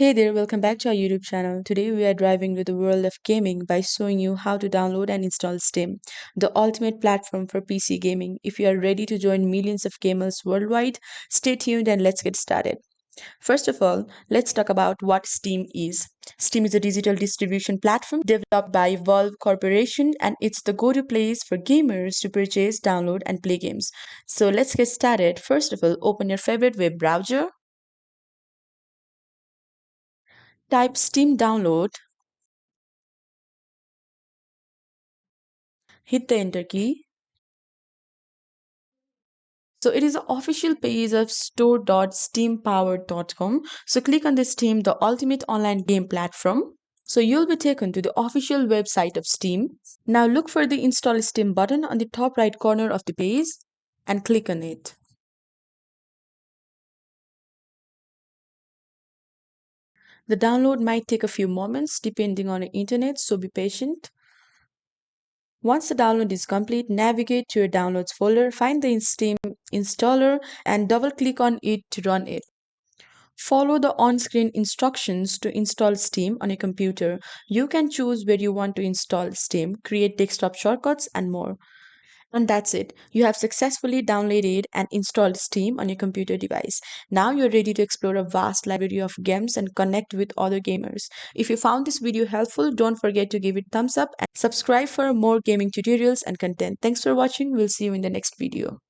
Hey there, welcome back to our YouTube channel. Today we are diving into the world of gaming by showing you how to download and install Steam, the ultimate platform for PC gaming. If you are ready to join millions of gamers worldwide, stay tuned and let's get started. First of all, let's talk about what Steam is. Steam is a digital distribution platform developed by Valve Corporation and it's the go-to place for gamers to purchase, download and play games. So let's get started. First of all, open your favorite web browser, type Steam download, hit the enter key. So it is the official page of store.steampowered.com. So click on the Steam, the ultimate online game platform. So you'll be taken to the official website of Steam. Now look for the install Steam button on the top right corner of the page and click on it. The download might take a few moments depending on your internet, so be patient. Once the download is complete, navigate to your downloads folder, find the Steam installer and double click on it to run it. Follow the on-screen instructions to install Steam on your computer. You can choose where you want to install Steam, create desktop shortcuts, and more. And that's it. You have successfully downloaded and installed Steam on your computer device. Now you're ready to explore a vast library of games and connect with other gamers. If you found this video helpful, don't forget to give it thumbs up and subscribe for more gaming tutorials and content. Thanks for watching. We'll see you in the next video.